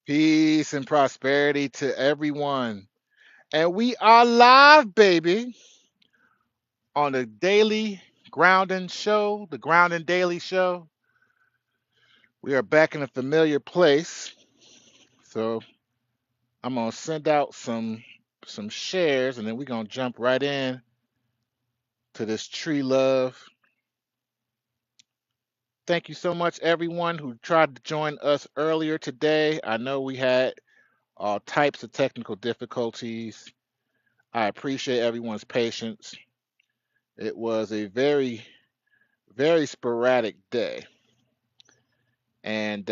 Peace and prosperity to everyone. And we are live, baby, on the Daily Grounding Show, the Grounding Daily Show. We are back in a familiar place. So I'm gonna send out some shares and then we're gonna jump right in to this tree love. Thank you so much, everyone who tried to join us earlier today. I know we had all types of technical difficulties. I appreciate everyone's patience. It was a very sporadic day, and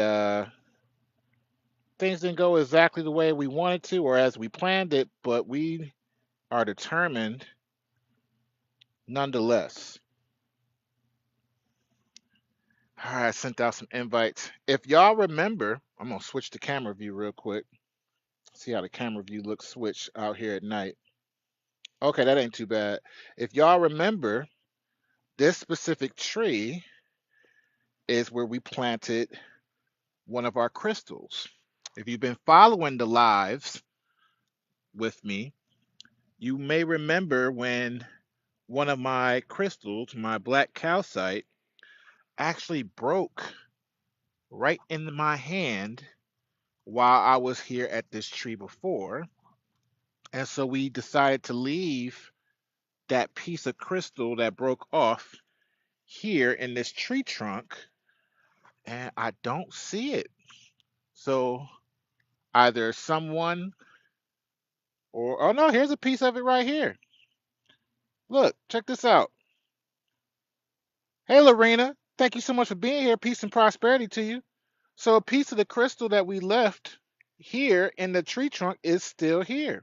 things didn't go exactly the way we wanted to or as we planned it, but we are determined nonetheless. All right, I sent out some invites. If y'all remember, I'm gonna switch the camera view real quick. See how the camera view looks switched out here at night. Okay, that ain't too bad. If y'all remember, this specific tree is where we planted one of our crystals. If you've been following the lives with me, you may remember when one of my crystals, my black calcite, actually broke right in my hand while I was here at this tree before. And so we decided to leave that piece of crystal that broke off here in this tree trunk, and I don't see it. So either someone or, oh no, here's a piece of it right here. Look, check this out. Hey, Lorena, thank you so much for being here. Peace and prosperity to you. So, a piece of the crystal that we left here in the tree trunk is still here.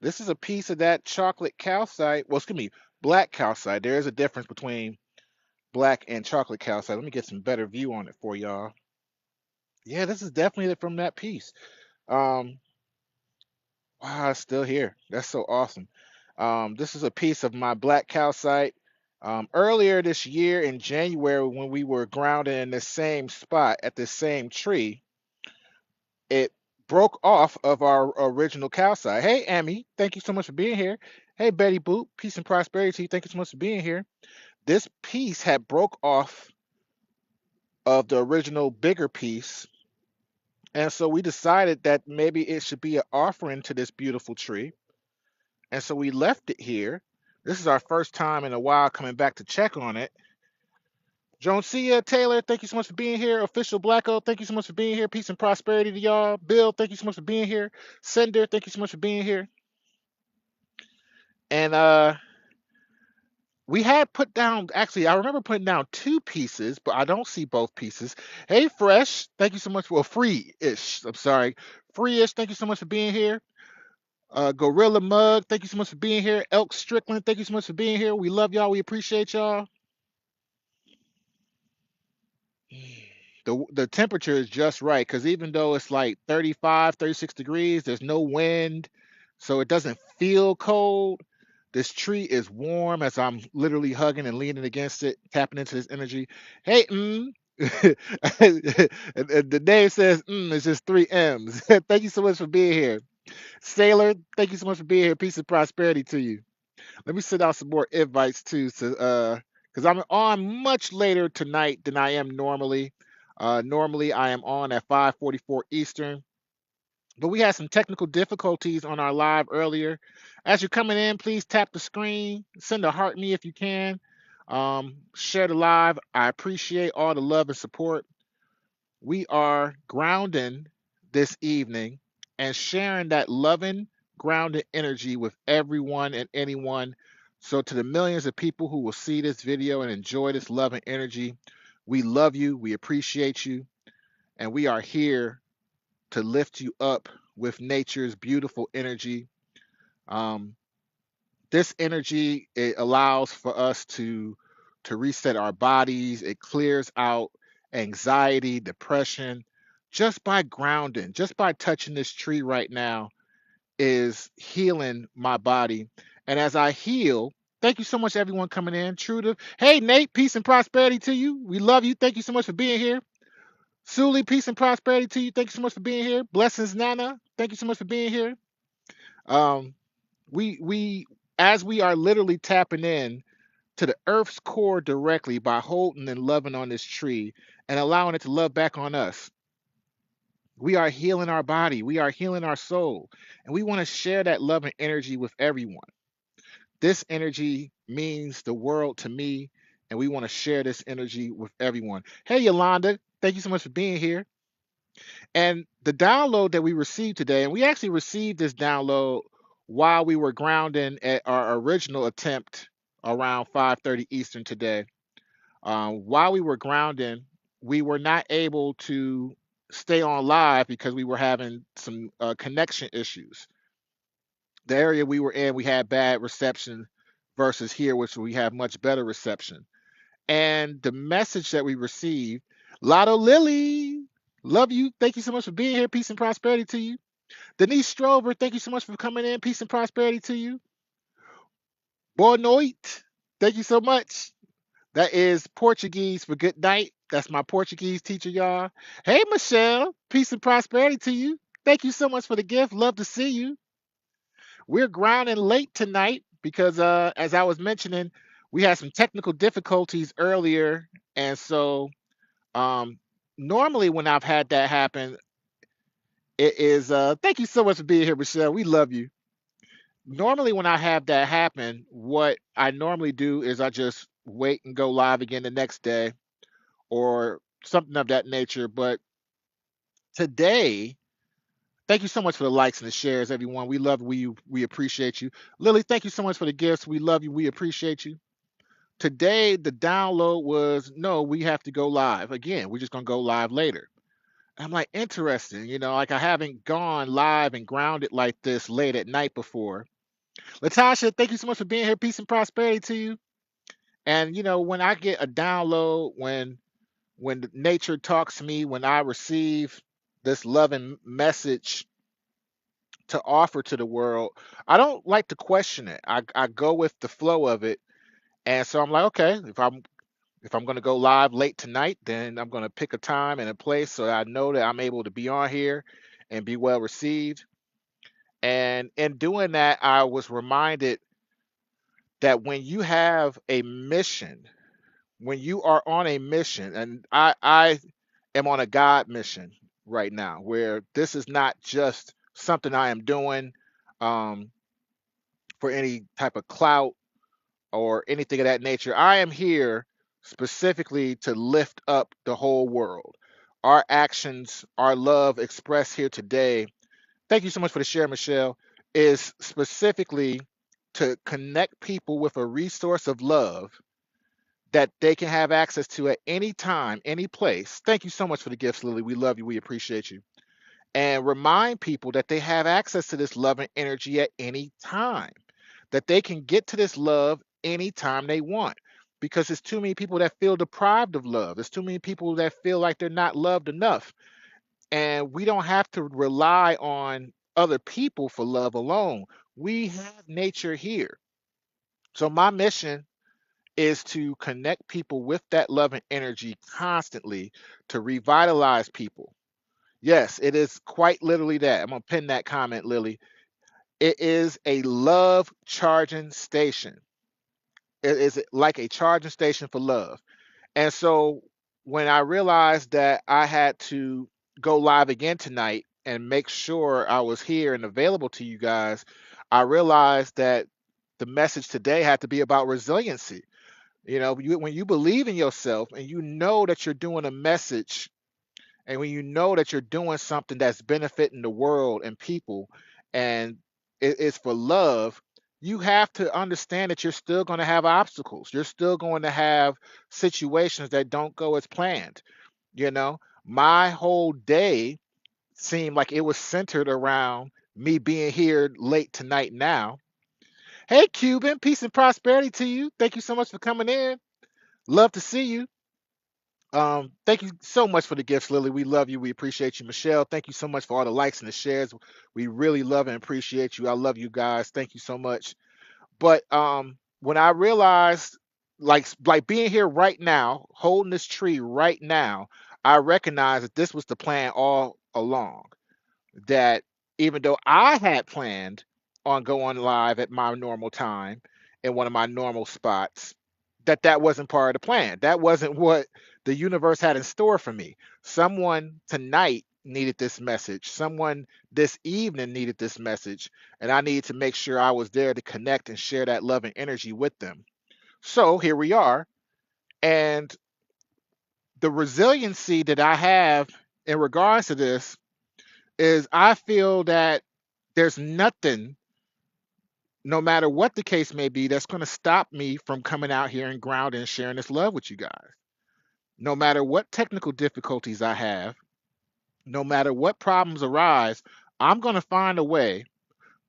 This is a piece of that chocolate calcite. Well, excuse me, black calcite. There is a difference between black and chocolate calcite. Let me get some better view on it for y'all. Yeah, this is definitely from that piece. Um, wow, it's still here. That's so awesome. This is a piece of my black calcite. Earlier this year in January, when we were grounded in the same spot at the same tree, it broke off of our original calcite. Hey, Amy, thank you so much for being here. Hey, Betty Boop, peace and prosperity to you. Thank you so much for being here. This piece had broke off of the original bigger piece, and so we decided that maybe it should be an offering to this beautiful tree, and so we left it here. This is our first time in a while coming back to check on it. Jonesia Taylor, thank you so much for being here. Official Blacko, thank you so much for being here. Peace and prosperity to y'all. Bill, thank you so much for being here. Sender, thank you so much for being here. And we had put down, actually, I remember putting down two pieces, but I don't see both pieces. Hey, Fresh, thank you so much for free-ish. I'm sorry. Free-ish, thank you so much for being here. Gorilla Mug, thank you so much for being here. Elk Strickland, thank you so much for being here. We love y'all. We appreciate y'all. The temperature is just right because even though it's like 35, 36 degrees, there's no wind, so it doesn't feel cold. This tree is warm as I'm literally hugging and leaning against it, tapping into this energy. Hey, and the name says it's just three M's. Thank you so much for being here. Sailor, thank you so much for being here. Peace and prosperity to you. Let me send out some more invites too, so because I'm on much later tonight than I am normally. Normally I am on at 5:44 Eastern, but we had some technical difficulties on our live earlier. As you're coming in, please tap the screen, send a heart me if you can. Share the live. I appreciate all the love and support. We are grounding this evening and sharing that loving, grounded energy with everyone and anyone. So, to the millions of people who will see this video and enjoy this love and energy, we love you, we appreciate you, and we are here to lift you up with nature's beautiful energy. Um, this energy, it allows for us to reset our bodies. It clears out anxiety, depression, just by grounding, just by touching this tree right now is healing my body. And as I heal, thank you so much everyone coming in. True to, hey Nate, peace and prosperity to you. We love you. Thank you so much for being here. Suli, peace and prosperity to you. Thank you so much for being here. Blessings, Nana. Thank you so much for being here. Um, we as we are literally tapping in to the earth's core directly by holding and loving on this tree and allowing it to love back on us. We are healing our body, we are healing our soul, and we want to share that love and energy with everyone. This energy means the world to me, and we want to share this energy with everyone. Hey, Yolanda, thank you so much for being here. And the download that we received today, and we actually received this download while we were grounding at our original attempt around 5:30 Eastern today. While we were grounding, we were not able to stay on live because we were having some connection issues. The area we were in, we had bad reception versus here, which we have much better reception. And the message that we received, Lotto Lily, love you. Thank you so much for being here. Peace and prosperity to you. Denise Strover, thank you so much for coming in. Peace and prosperity to you. Boa noite. Thank you so much. That is Portuguese for good night. That's my Portuguese teacher, y'all. Hey, Michelle. Peace and prosperity to you. Thank you so much for the gift. Love to see you. We're grounding late tonight because, as I was mentioning, we had some technical difficulties earlier. And so, um, normally when I've had that happen, it is, thank you so much for being here, Michelle. We love you. Normally, when I have that happen, what I normally do is I just wait and go live again the next day or something of that nature. But today, thank you so much for the likes and the shares, everyone. We love you. We appreciate you. Lily, thank you so much for the gifts. We love you. We appreciate you. Today, the download was no, we have to go live. Again, we're just going to go live later. I'm like, interesting. Like I haven't gone live and grounded like this late at night before. Latasha, thank you so much for being here. Peace and prosperity to you. And when I get a download, when nature talks to me, when I receive this loving message to offer to the world, I don't like to question it. I go with the flow of it. And so I'm like, okay, if I'm going to go live late tonight, then I'm going to pick a time and a place so that I know that I'm able to be on here and be well received. And in doing that, I was reminded that when you have a mission, when you are on a mission, and I am on a God mission right now, where this is not just something I am doing um, for any type of clout or anything of that nature. I am here specifically to lift up the whole world. Our actions, our love expressed here today, thank you so much for the share, Michelle, is specifically to connect people with a resource of love that they can have access to at any time, any place. Thank you so much for the gifts, Lily. We love you. We appreciate you. And remind people that they have access to this love and energy at any time, that they can get to this love anytime they want. Because there's too many people that feel deprived of love. There's too many people that feel like they're not loved enough. And we don't have to rely on other people for love alone. We have nature here. So my mission is to connect people with that love and energy constantly to revitalize people. Yes, it is quite literally that. I'm going to pin that comment, Lily. It is a love charging station. It is like a charging station for love. And so when I realized that I had to go live again tonight and make sure I was here and available to you guys, I realized that the message today had to be about resiliency. When you believe in yourself and you know that you're doing a message, and when you know that you're doing something that's benefiting the world and people, and it is for love, you have to understand that you're still going to have obstacles. You're still going to have situations that don't go as planned. My whole day seemed like it was centered around me being here late tonight now. Hey, Cuban, peace and prosperity to you. Thank you so much for coming in. Love to see you. Thank you so much for the gifts, Lily. We love you. We appreciate you, Michelle. Thank you so much for all the likes and the shares. We really love and appreciate you. I love you guys. Thank you so much. But when I realized, like being here right now, holding this tree right now, I recognized that this was the plan all along. That even though I had planned on going live at my normal time in one of my normal spots, that wasn't part of the plan. That wasn't what the universe had in store for me. Someone tonight needed this message. Someone this evening needed this message, and I needed to make sure I was there to connect and share that love and energy with them. So here we are, and the resiliency that I have in regards to this is I feel that there's nothing, no matter what the case may be, that's going to stop me from coming out here and grounding and sharing this love with you guys. No matter what technical difficulties I have, no matter what problems arise, I'm going to find a way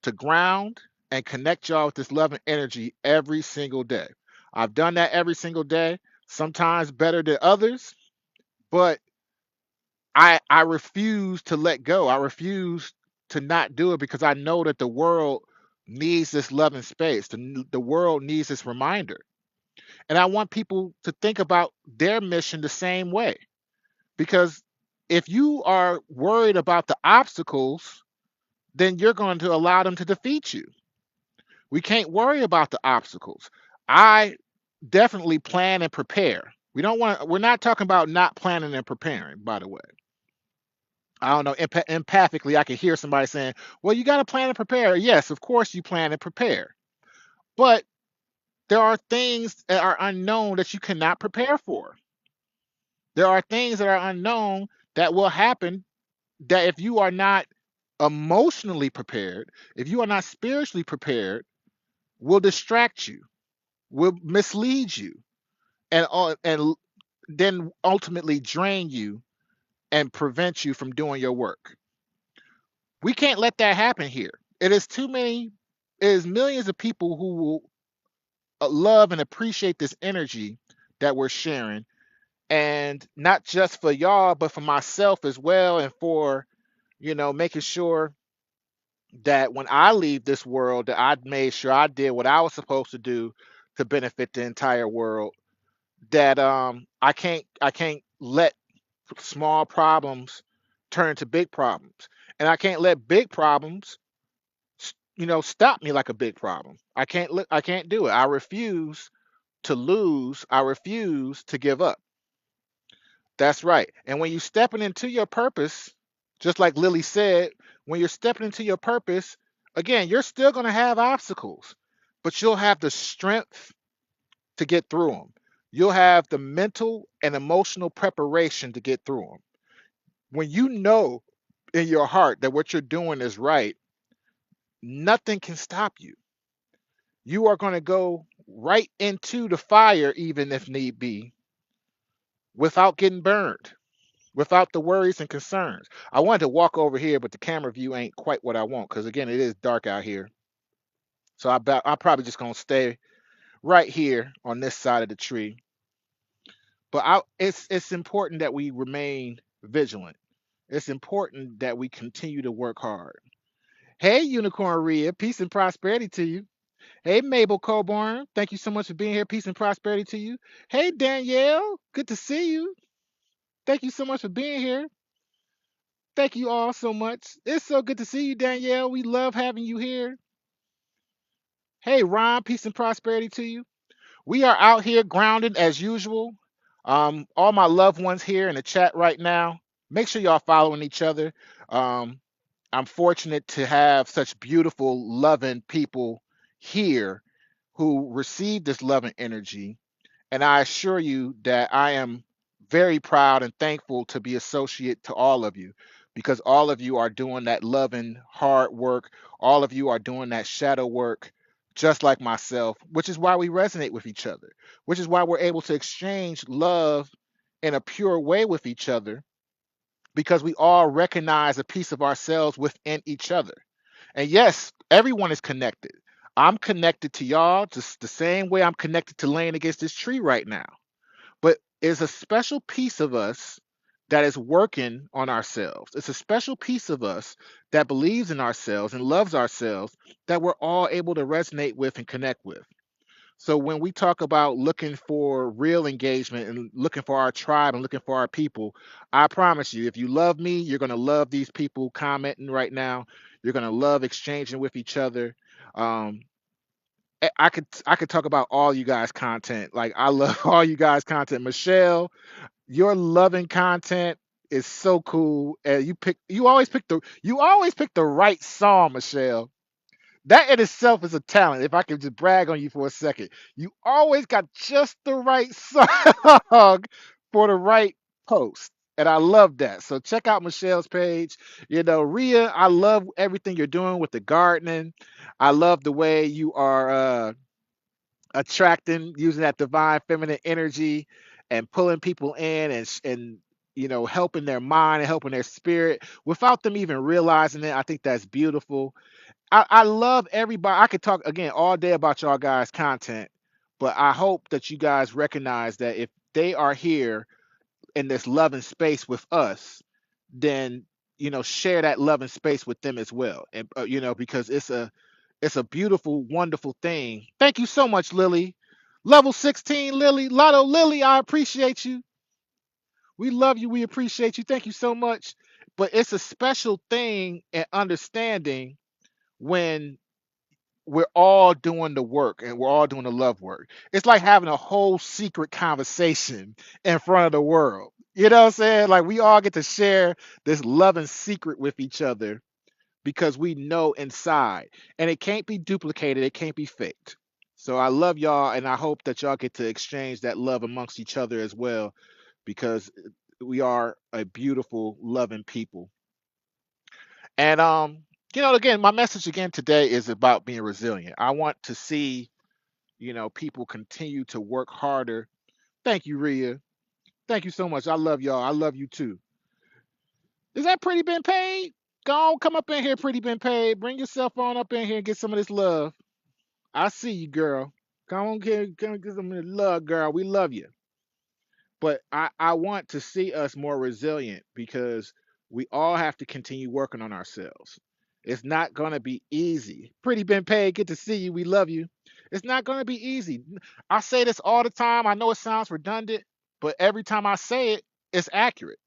to ground and connect y'all with this love and energy every single day. I've done that every single day, sometimes better than others, but I refuse to let go. I refuse to not do it because I know that the world needs this love and space. The world needs this reminder. And I want people to think about their mission the same way. Because if you are worried about the obstacles, then you're going to allow them to defeat you. We can't worry about the obstacles. I definitely plan and prepare. We're not talking about not planning and preparing, by the way. I don't know, empathically, I can hear somebody saying, well, you got to plan and prepare. Yes, of course, you plan and prepare. But there are things that are unknown that you cannot prepare for. There are things that are unknown that will happen that if you are not emotionally prepared, if you are not spiritually prepared, will distract you, will mislead you, and then ultimately drain you and prevent you from doing your work. We can't let that happen here. It is too many, it is millions of people who will love and appreciate this energy that we're sharing. And not just for y'all, but for myself as well. And for, making sure that when I leave this world, that I made sure I did what I was supposed to do to benefit the entire world. That I can't let small problems turn to big problems. And I can't let big problems stop me like a big problem. I can't do it. I refuse to lose. I refuse to give up. That's right. And when you're stepping into your purpose, just like Lily said, when you're stepping into your purpose, again, you're still going to have obstacles, but you'll have the strength to get through them. You'll have the mental and emotional preparation to get through them. When you know in your heart that what you're doing is right, nothing can stop you. You are going to go right into the fire, even if need be, without getting burned, without the worries and concerns. I wanted to walk over here, but the camera view ain't quite what I want because, again, it is dark out here. So I'm probably just going to stay right here on this side of the tree. But it's important that we remain vigilant. It's important that we continue to work hard. Hey, Unicorn Rhea, peace and prosperity to you. Hey, Mabel Coburn, thank you so much for being here. Peace and prosperity to you. Hey, Danielle, good to see you. Thank you so much for being here. Thank you all so much. It's so good to see you, Danielle. We love having you here. Hey, Ron, peace and prosperity to you. We are out here grounded as usual. All my loved ones here in the chat right now, make sure y'all following each other. Um, I'm fortunate to have such beautiful, loving people here who receive this loving energy. And I assure you that I am very proud and thankful to be associate to all of you because all of you are doing that loving, hard work. All of you are doing that shadow work, just like myself, which is why we resonate with each other, which is why we're able to exchange love in a pure way with each other because we all recognize a piece of ourselves within each other. And yes, everyone is connected. I'm connected to y'all just the same way I'm connected to laying against this tree right now. But it's a special piece of us that is working on ourselves. It's a special piece of us that believes in ourselves and loves ourselves that we're all able to resonate with and connect with. So when we talk about looking for real engagement and looking for our tribe and looking for our people, I promise you, if you love me, you're going to love these people commenting right now. You're going to love exchanging with each other. Um, I could talk about all you guys content. Like I love all you guys content. Michelle, your loving content is so cool. And you always pick the right song, Michelle. That in itself is a talent. If I can just brag on you for a second, you always got just the right song for the right post. And I love that. So check out Michelle's page. Ria, I love everything you're doing with the gardening. I love the way you are attracting, using that divine feminine energy and pulling people in and helping their mind and helping their spirit without them even realizing it. I think that's beautiful. I love everybody. I could talk again all day about y'all guys' content, but I hope that you guys recognize that if they are here in this loving space with us, then share that loving space with them as well. And because it's a beautiful, wonderful thing. Thank you so much, Lily. Level 16, Lily. Lotto Lily, I appreciate you. We love you. We appreciate you. Thank you so much. But it's a special thing and understanding when we're all doing the work and we're all doing the love work. It's like having a whole secret conversation in front of the world. You know what I'm saying? Like we all get to share this loving secret with each other because we know inside. And it can't be duplicated, it can't be faked. So I love y'all and I hope that y'all get to exchange that love amongst each other as well because we are a beautiful, loving people. And again, my message again today is about being resilient. I want to see, people continue to work harder. Thank you, Ria. Thank you so much. I love y'all. I love you too. Is that pretty been paid? Go on, come up in here, pretty been paid. Bring yourself on up in here and get some of this love. I see you, girl. Come on, get some of the love, girl. We love you. But I want to see us more resilient because we all have to continue working on ourselves. It's not going to be easy. Pretty been paid. Good to see you. We love you. It's not going to be easy. I say this all the time. I know it sounds redundant, but every time I say it, it's accurate.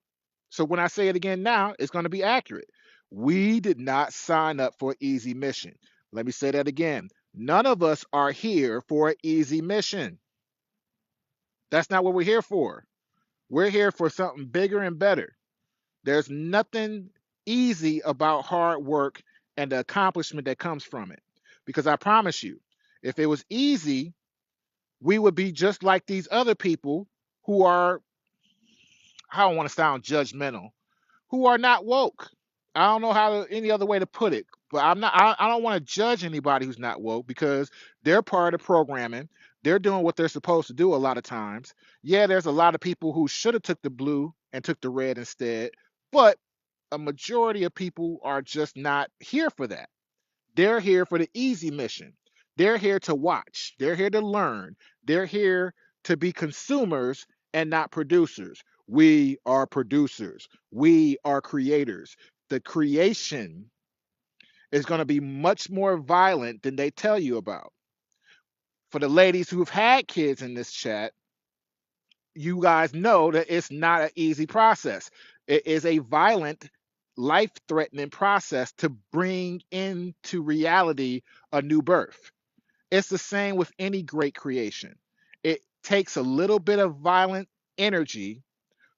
So when I say it again now, it's going to be accurate. We did not sign up for an easy mission. Let me say that again. None of us are here for an easy mission. That's not what we're here for. We're here for something bigger and better. There's nothing easy about hard work and the accomplishment that comes from it. Because I promise you, if it was easy, we would be just like these other people who are, I don't want to sound judgmental, who are not woke. I don't know any other way to put it, but I don't want to judge anybody who's not woke because they're part of the programming. They're doing what they're supposed to do a lot of times. Yeah, there's a lot of people who should have took the blue and took the red instead, but a majority of people are just not here for that. They're here for the easy mission. They're here to watch. They're here to learn. They're here to be consumers and not producers. We are producers. We are creators. The creation is going to be much more violent than they tell you about. For the ladies who've had kids in this chat, you guys know that it's not an easy process. It is a violent, life threatening process to bring into reality a new birth. It's the same with any great creation. It takes a little bit of violent energy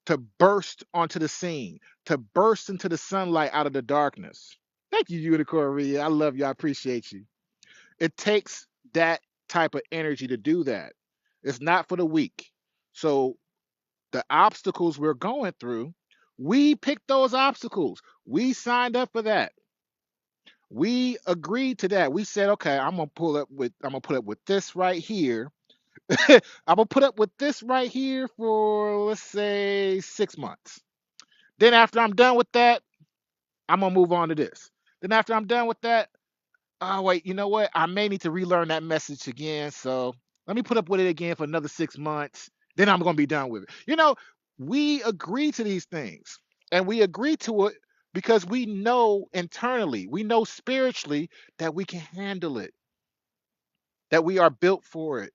to burst onto the scene, to burst into the sunlight out of the darkness. Thank you, Unicorn Rhea. I love you. I appreciate you. It takes that type of energy to do that. It's not for the weak. So the obstacles we're going through, we picked those obstacles. We signed up for that. We agreed to that. We said, okay, I'm gonna put up with this right here. I'm gonna put up with this right here for let's say 6 months. Then after I'm done with that, I'm gonna move on to this. Then after I'm done with that, oh wait, you know what? I may need to relearn that message again. So let me put up with it again for another 6 months. Then I'm gonna be done with it. We agree to these things. And we agree to it because we know internally, we know spiritually that we can handle it, that we are built for it.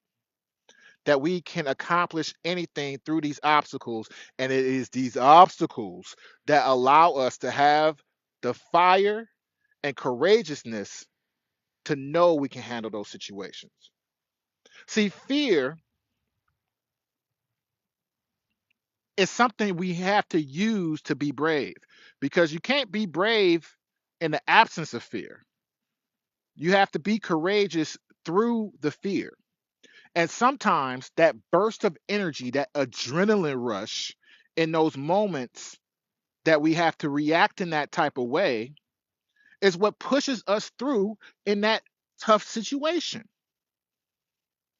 that we can accomplish anything through these obstacles. And it is these obstacles that allow us to have the fire and courageousness to know we can handle those situations. See, fear is something we have to use to be brave, because you can't be brave in the absence of fear. You have to be courageous through the fear. And sometimes that burst of energy, that adrenaline rush in those moments that we have to react in that type of way is what pushes us through in that tough situation.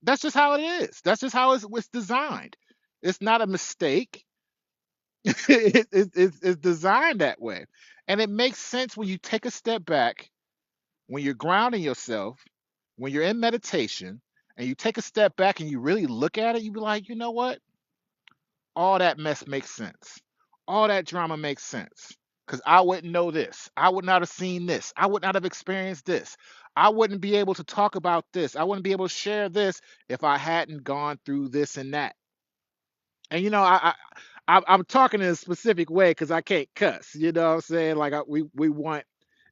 That's just how it is. That's just how it's designed. It's not a mistake. It's designed that way. And it makes sense when you take a step back, when you're grounding yourself, when you're in meditation, and you take a step back and you really look at it, you be like, you know what? All that mess makes sense. All that drama makes sense. Because I wouldn't know this. I would not have seen this. I would not have experienced this. I wouldn't be able to talk about this. I wouldn't be able to share this if I hadn't gone through this and that. And I'm talking in a specific way because I can't cuss. You know what I'm saying? Like we want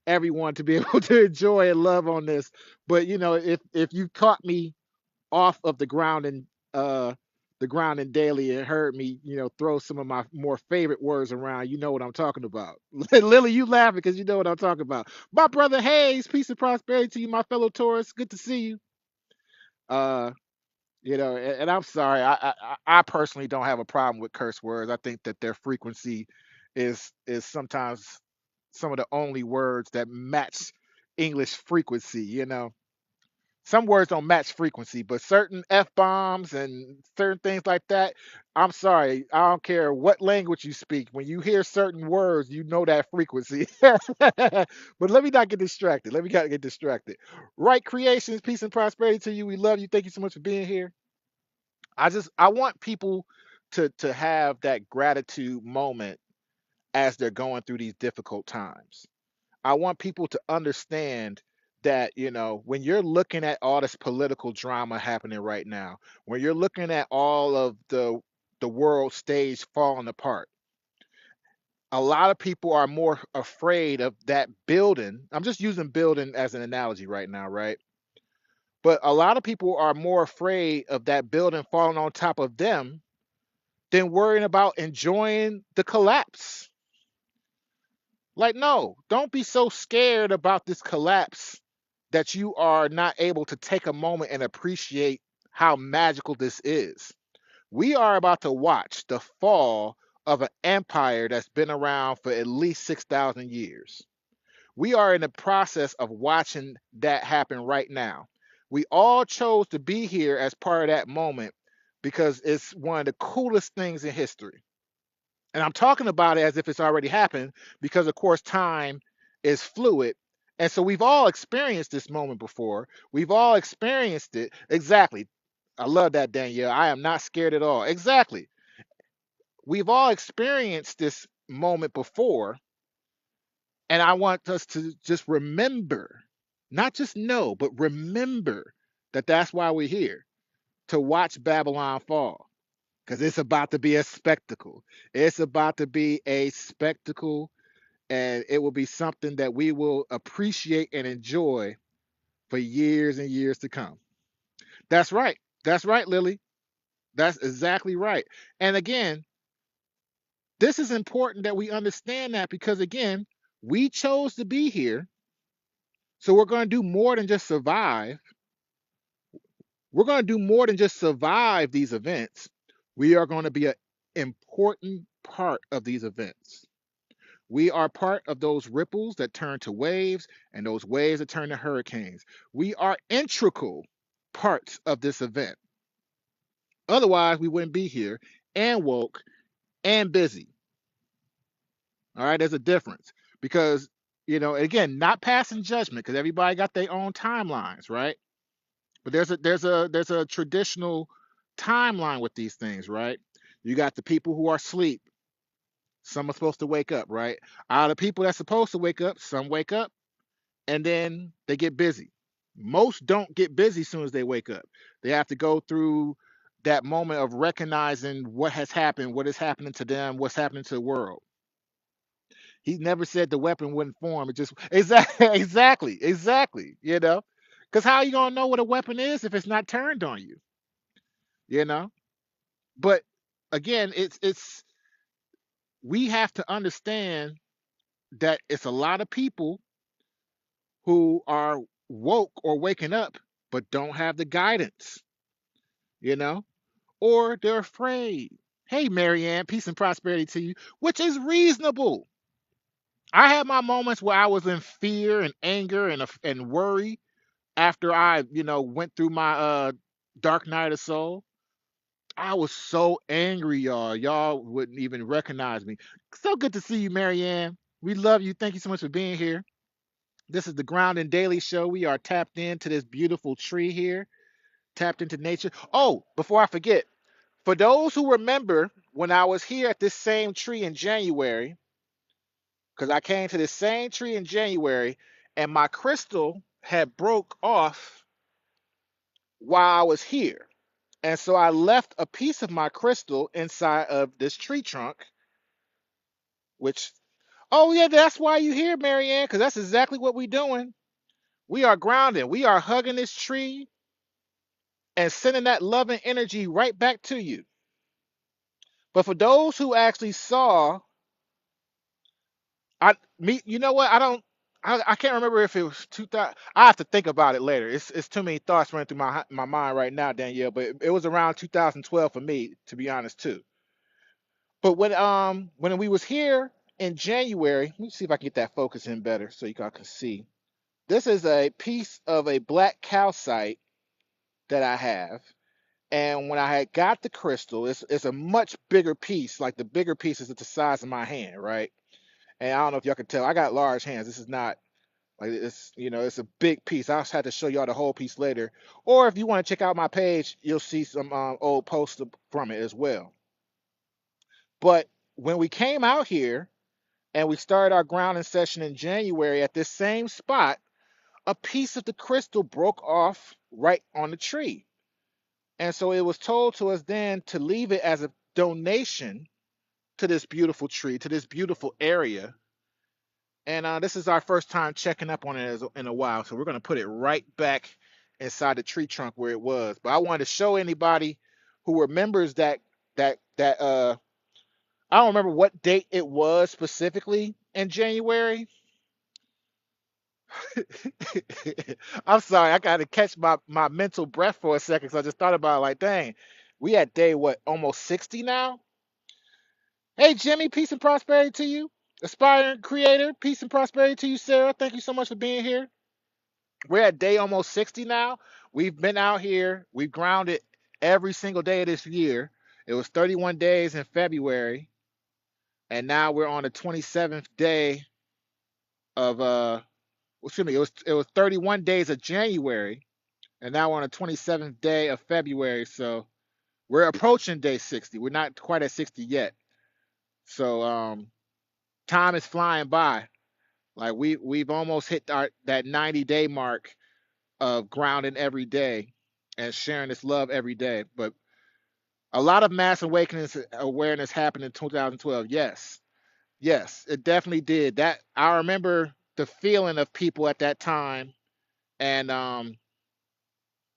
everyone to be able to enjoy and love on this. But if you caught me off of uh the ground and daily and heard me, throw some of my more favorite words around, you know what I'm talking about. Lily, you laughing because you know what I'm talking about. My brother Hayes, peace and prosperity to you, my fellow Taurus. Good to see you. Uh, and I'm sorry. I personally don't have a problem with curse words. I think that their frequency is sometimes some of the only words that match English frequency. Some words don't match frequency, but certain f bombs and certain things like that. I'm sorry. I don't care what language you speak. When you hear certain words, you know that frequency. But let me not get distracted. Let me not get distracted. Right creations, peace and prosperity to you. We love you. Thank you so much for being here. I want people to have that gratitude moment as they're going through these difficult times. I want people to understand that, when you're looking at all this political drama happening right now, when you're looking at all of the world stage falling apart, a lot of people are more afraid of that building. I'm just using building as an analogy right now, right? But a lot of people are more afraid of that building falling on top of them than worrying about enjoying the collapse. Like, no, don't be so scared about this collapse that you are not able to take a moment and appreciate how magical this is. We are about to watch the fall of an empire that's been around for at least 6,000 years. We are in the process of watching that happen right now. We all chose to be here as part of that moment because it's one of the coolest things in history. And I'm talking about it as if it's already happened because, of course, time is fluid. And so we've all experienced this moment before. We've all experienced it. Exactly. I love that, Danielle. I am not scared at all. Exactly. We've all experienced this moment before. And I want us to just remember, not just know, but remember that that's why we're here, to watch Babylon fall. Because it's about to be a spectacle. It's about to be a spectacle, and it will be something that we will appreciate and enjoy for years and years to come. That's right. That's right, Lily. That's exactly right. And again, this is important that we understand that because, again, we chose to be here. So we're going to do more than just survive. We're going to do more than just survive these events. We are going to be an important part of these events. We are part of those ripples that turn to waves and those waves that turn to hurricanes. We are integral parts of this event. Otherwise, we wouldn't be here and woke and busy. All right, there's a difference because, again, not passing judgment because everybody got their own timelines, right? But there's a traditional timeline with these things, right? You got the people who are asleep. Some are supposed to wake up, right? Out of the people that's supposed to wake up, some wake up and then they get busy. Most don't get busy as soon as they wake up. They have to go through that moment of recognizing what has happened, what is happening to them, what's happening to the world. He never said the weapon wouldn't form. It just exactly, exactly. Because how you gonna know what a weapon is if it's not turned on you? You know. But again, it's we have to understand that it's a lot of people who are woke or waking up, but don't have the guidance. You know, or they're afraid. Hey, Marianne, peace and prosperity to you, which is reasonable. I had my moments where I was in fear and anger and worry after I, went through my dark night of soul. I was so angry, y'all. Y'all wouldn't even recognize me. So good to see you, Marianne. We love you. Thank you so much for being here. This is the Ground and Daily Show. We are tapped into this beautiful tree here, tapped into nature. Oh, before I forget, for those who remember when I was here at this same tree in January, because I came to this same tree in January and my crystal had broke off while I was here. And so I left a piece of my crystal inside of this tree trunk, which, oh, yeah, that's why you here, Marianne, because that's exactly what we're doing. We are grounding. We are hugging this tree and sending that loving energy right back to you. But for those who actually saw, you know what? I can't remember if it was 2000. I have to think about it later. It's too many thoughts running through my mind right now, Danielle. But it was around 2012 for me, to be honest, too. But when we was here in January, let me see if I can get that focus in better so you guys can see. This is a piece of a black calcite that I have. And when I had got the crystal, it's a much bigger piece. Like the bigger piece is at the size of my hand, right? And I don't know if y'all can tell, I got large hands. This is not like it's a big piece. I'll have to show y'all the whole piece later. Or if you want to check out my page, you'll see some old posts from it as well. But when we came out here and we started our grounding session in January at this same spot, a piece of the crystal broke off right on the tree. And so it was told to us then to leave it as a donation to this beautiful tree, to this beautiful area. And this is our first time checking up on it in a while. So we're going to put it right back inside the tree trunk where it was. But I wanted to show anybody who remembers that I don't remember what date it was specifically in January. I'm sorry, I got to catch my mental breath for a second because I just thought about it like, dang, we at day what, almost 60 now? Hey, Jimmy, peace and prosperity to you. Aspiring creator, peace and prosperity to you, Sarah. Thank you so much for being here. We're at day almost 60 now. We've been out here, we've grounded every single day of this year. It was 31 days in February, and now we're on the 27th day of excuse me, it was 31 days of January, and now we're on the 27th day of February. So we're approaching day 60. We're not quite at 60 yet. So time is flying by. Like we've almost hit that 90-day mark of grounding every day and sharing this love every day. But a lot of mass awakenings awareness happened in 2012. Yes. Yes, it definitely did. That I remember the feeling of people at that time, and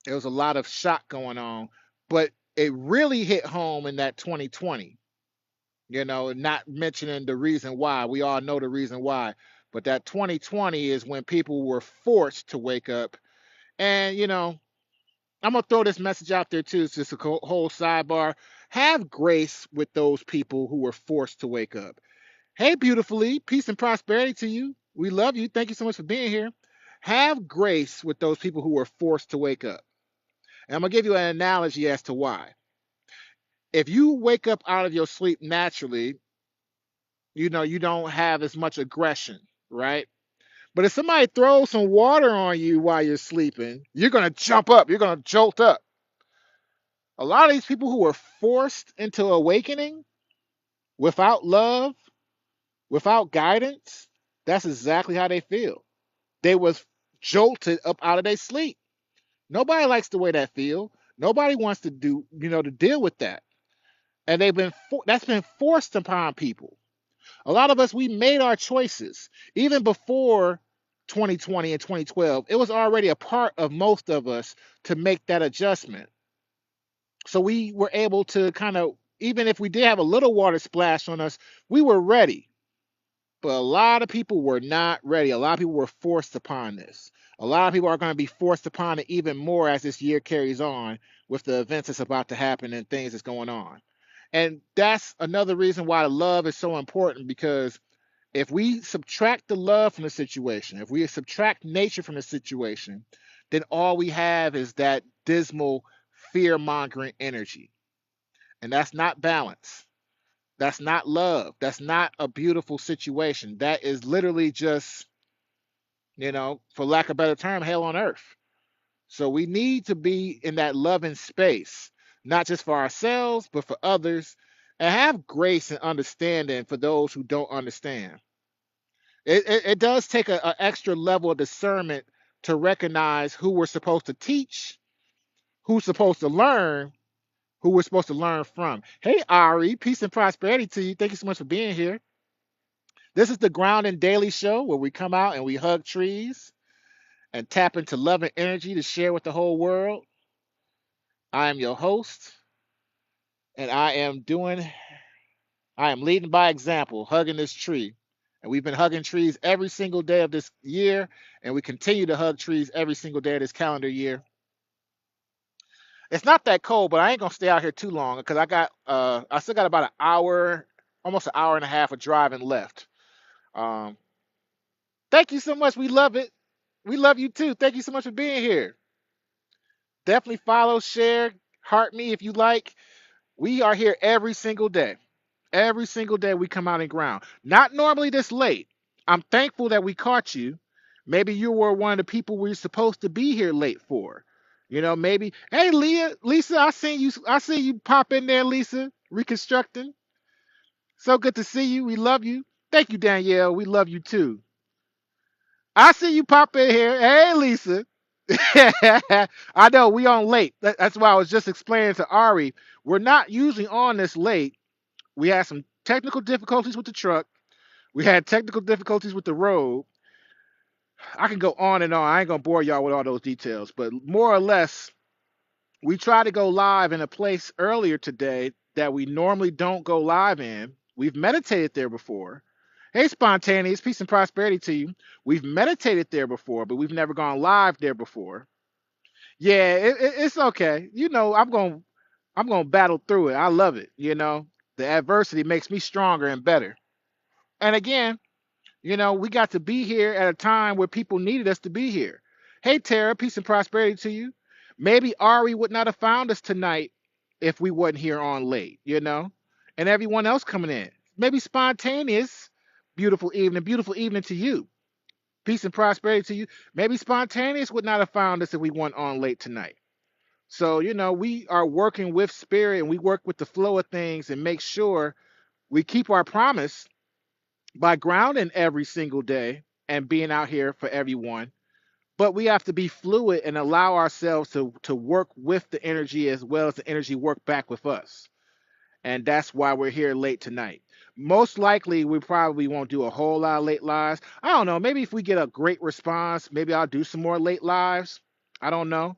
there was a lot of shock going on, but it really hit home in that 2020. Not mentioning the reason why. We all know the reason why, but that 2020 is when people were forced to wake up. And I'm gonna throw this message out there too. It's just a whole sidebar. Have grace with those people who were forced to wake up. Hey, beautifully, peace and prosperity to you. We love you. Thank you so much for being here. Have grace with those people who were forced to wake up. And I'm gonna give you an analogy as to why. If you wake up out of your sleep naturally, you don't have as much aggression, right? But if somebody throws some water on you while you're sleeping, you're gonna jump up, you're gonna jolt up. A lot of these people who were forced into awakening without love, without guidance, that's exactly how they feel. They was jolted up out of their sleep. Nobody likes the way that feel. Nobody wants to do, to deal with that. And that's been forced upon people. A lot of us, we made our choices even before 2020 and 2012. It was already a part of most of us to make that adjustment. So we were able to kind of, even if we did have a little water splash on us, we were ready. But a lot of people were not ready. A lot of people were forced upon this. A lot of people are going to be forced upon it even more as this year carries on with the events that's about to happen and things that's going on. And that's another reason why love is so important, because if we subtract the love from the situation, if we subtract nature from the situation, then all we have is that dismal, fear mongering energy. And that's not balance. That's not love. That's not a beautiful situation. That is literally just, for lack of a better term, hell on earth. So we need to be in that loving space, not just for ourselves, but for others, and have grace and understanding for those who don't understand. It does take an extra level of discernment to recognize who we're supposed to teach, who's supposed to learn, who we're supposed to learn from. Hey, Ari, peace and prosperity to you. Thank you so much for being here. This is the Ground and Daily Show where we come out and we hug trees and tap into love and energy to share with the whole world. I am your host, and I am leading by example, hugging this tree. And we've been hugging trees every single day of this year, and we continue to hug trees every single day of this calendar year. It's not that cold, but I ain't gonna stay out here too long because I still got about an hour, almost an hour and a half of driving left. Um, Thank you so much. We love it. We love you too. Thank you so much for being here. Definitely follow, share, heart me if you like. We are here every single day. Every single day we come out and ground. Not normally this late. I'm thankful that we caught you. Maybe you were one of the people we are supposed to be here late for. Maybe. Hey, Lisa, I seen you pop in there, Lisa, reconstructing. So good to see you. We love you. Thank you, Danielle. We love you too. I see you pop in here. Hey, Lisa. I know we on late. That's why I was just explaining to Ari. We're not usually on this late. We had some technical difficulties with the truck. We had technical difficulties with the road. I can go on and on. I ain't gonna bore y'all with all those details, but more or less, we tried to go live in a place earlier today that we normally don't go live in. We've meditated there before. Hey, spontaneous, peace and prosperity to you. We've meditated there before, but we've never gone live there before. Yeah, it's okay. I'm gonna battle through it. I love it. The adversity makes me stronger and better. And again, we got to be here at a time where people needed us to be here. Hey, Tara, peace and prosperity to you. Maybe Ari would not have found us tonight if we wasn't here on late. And everyone else coming in. Maybe spontaneous, beautiful evening to you. Peace and prosperity to you. Maybe spontaneous would not have found us if we weren't on late tonight. So, we are working with spirit and we work with the flow of things and make sure we keep our promise by grounding every single day and being out here for everyone. But we have to be fluid and allow ourselves to work with the energy as well as the energy work back with us. And that's why we're here late tonight. Most likely, we probably won't do a whole lot of late lives. I don't know. Maybe if we get a great response, maybe I'll do some more late lives. I don't know.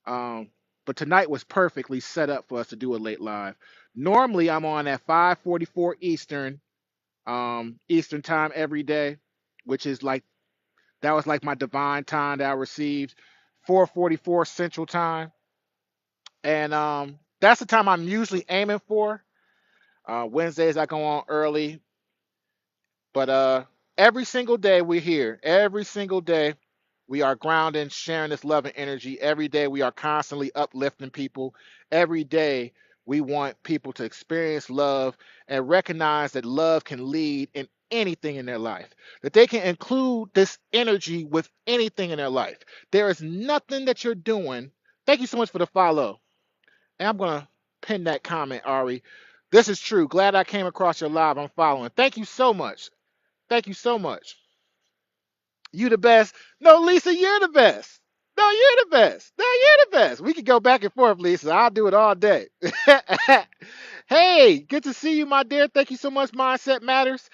Um, but tonight was perfectly set up for us to do a late live. Normally, I'm on at 5:44 Eastern, Eastern time every day, which is like that was like my divine time that I received. 4:44 Central time, and that's the time I'm usually aiming for. Wednesdays I go on early, but every single day we're here. Every single day we are grounding, sharing this love and energy. Every day we are constantly uplifting people. Every day we want people to experience love and recognize that love can lead in anything in their life, that they can include this energy with anything in their life. There is nothing that you're doing. Thank you so much for the follow. And I'm going to pin that comment, Ari. This is true. Glad I came across your live. I'm following. Thank you so much. Thank you so much. You the best. No, Lisa, you're the best. No, you're the best. No, you're the best. We can go back and forth, Lisa. I'll do it all day. Hey, good to see you, my dear. Thank you so much, Mindset Matters.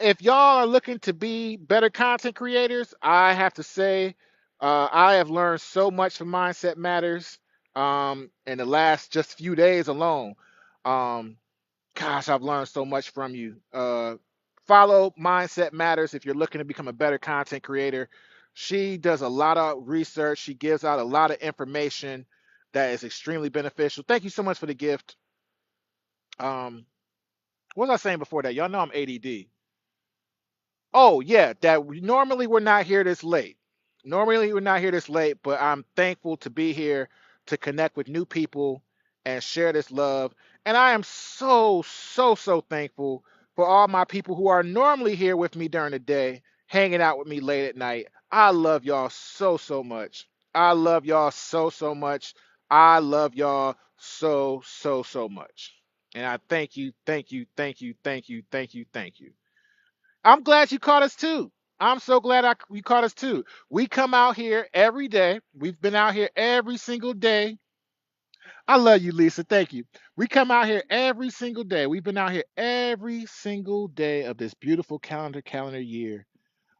If y'all are looking to be better content creators, I have to say, I have learned so much from Mindset Matters in the last just few days alone. Um, Gosh, I've learned so much from you. Follow Mindset Matters if you're looking to become a better content creator. She does a lot of research. She gives out a lot of information that is extremely beneficial. Thank you so much for the gift. Um, what was I saying before that? Y'all know I'm ADD. Oh yeah, normally we're not here this late. Normally we're not here this late, but I'm thankful to be here to connect with new people and share this love. And I am so thankful for all my people who are normally here with me during the day, hanging out with me late at night. I love y'all so much. I love y'all so much. I love y'all so much. And I thank you. I'm glad you caught us too. I'm so glad you caught us too. We come out here every day. We've been out here every single day. I love you, Lisa. Thank you. We come out here every single day. We've been out here every single day of this beautiful calendar year,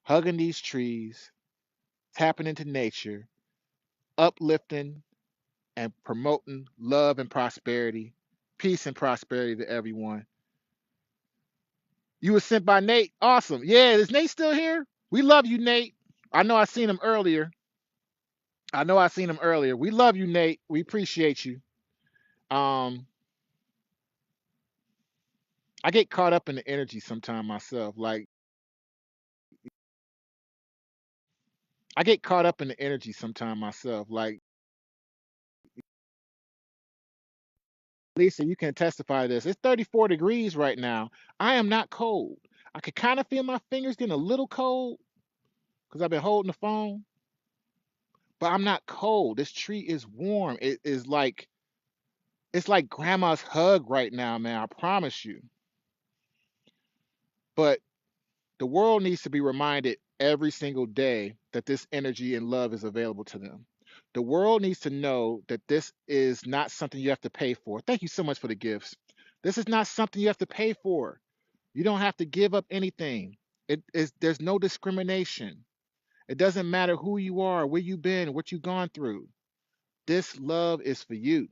hugging these trees, tapping into nature, uplifting and promoting love and prosperity, peace and prosperity to everyone. You were sent by Nate. Awesome. Yeah, is Nate still here? We love you, Nate. I know I seen him earlier. I know I seen him earlier. We love you, Nate. We appreciate you. Um, I get caught up in the energy sometime myself. Like I get caught up in the energy sometime myself. Like Lisa, you can testify to this. It's 34 degrees right now. I am not cold. I could kind of feel my fingers getting a little cold because I've been holding the phone, but I'm not cold. This tree is warm. It is like it's like grandma's hug right now, man. I promise you. But the world needs to be reminded every single day that this energy and love is available to them. The world needs to know that this is not something you have to pay for. Thank you so much for the gifts. This is not something you have to pay for. You don't have to give up anything. It is there's no discrimination. It doesn't matter who you are, where you've been, what you've gone through. This love is for you.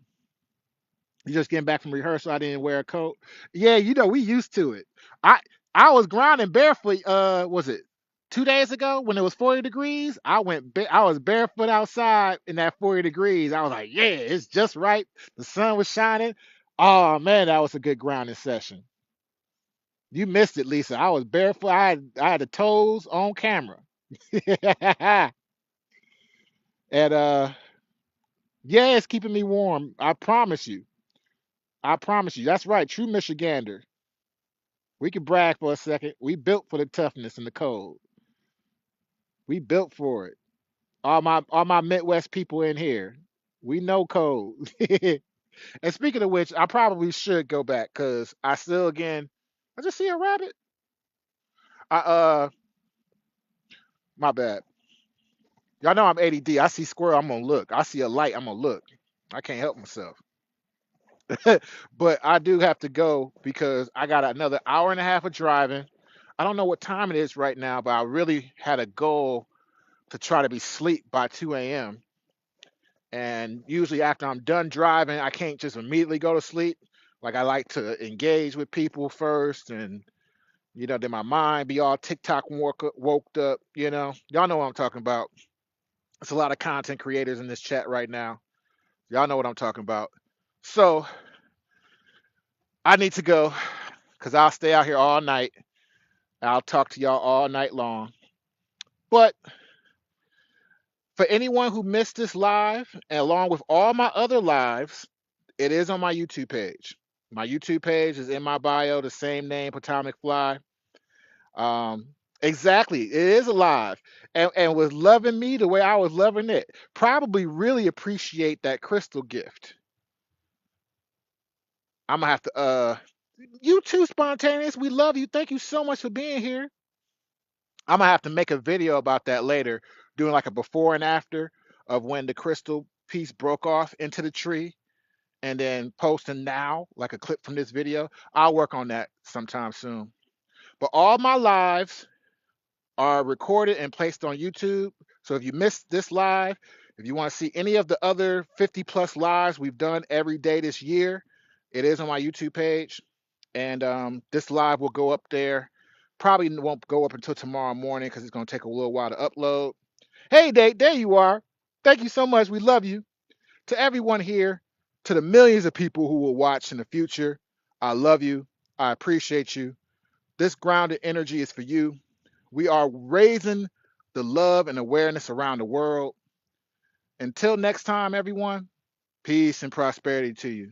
You just getting back from rehearsal. I didn't wear a coat. Yeah, we used to it. I I was grinding barefoot. Was it 2 days ago when it was 40 degrees? I was barefoot outside in that 40 degrees. I was like, yeah, it's just right. The sun was shining. Oh man, that was a good grounding session. You missed it, Lisa. I was barefoot. I had the toes on camera. And yeah, it's keeping me warm. I promise you. I promise you. That's right. True Michigander. We can brag for a second. We built for the toughness and the cold. We built for it. All my Midwest people in here. We know cold. And speaking of which, I probably should go back because I still again I just see a rabbit. My bad. Y'all know I'm ADD. I see squirrel, I'm gonna look. I see a light, I'm gonna look. I can't help myself. But I do have to go because I got another hour and a half of driving. I don't know what time it is right now, but I really had a goal to try to be asleep by 2 a.m. And usually after I'm done driving, I can't just immediately go to sleep. Like I like to engage with people first, and then my mind be all TikTok woke up. Y'all know what I'm talking about. There's a lot of content creators in this chat right now. Y'all know what I'm talking about. So I need to go because I'll stay out here all night. I'll talk to y'all all night long. But for anyone who missed this live, and along with all my other lives, it is on my YouTube page. My YouTube page is in my bio, the same name, Potomac Fly. Exactly, it is alive, and was loving me the way I was loving it. Probably really appreciate that crystal gift. I'm gonna have to. You too, spontaneous. We love you. Thank you so much for being here. I'm gonna have to make a video about that later, doing like a before and after. of when the crystal piece broke off into the tree and then posting now, like a clip from this video. I'll work on that sometime soon. But all my lives are recorded and placed on YouTube. So if you missed this live, if you want to see any of the other 50 plus lives we've done every day this year, it is on my YouTube page. And this live will go up there. Probably won't go up until tomorrow morning because it's going to take a little while to upload. Hey, Dave, there you are. Thank you so much. We love you. To everyone here, to the millions of people who will watch in the future, I love you. I appreciate you. This grounded energy is for you. We are raising the love and awareness around the world. Until next time, everyone, peace and prosperity to you.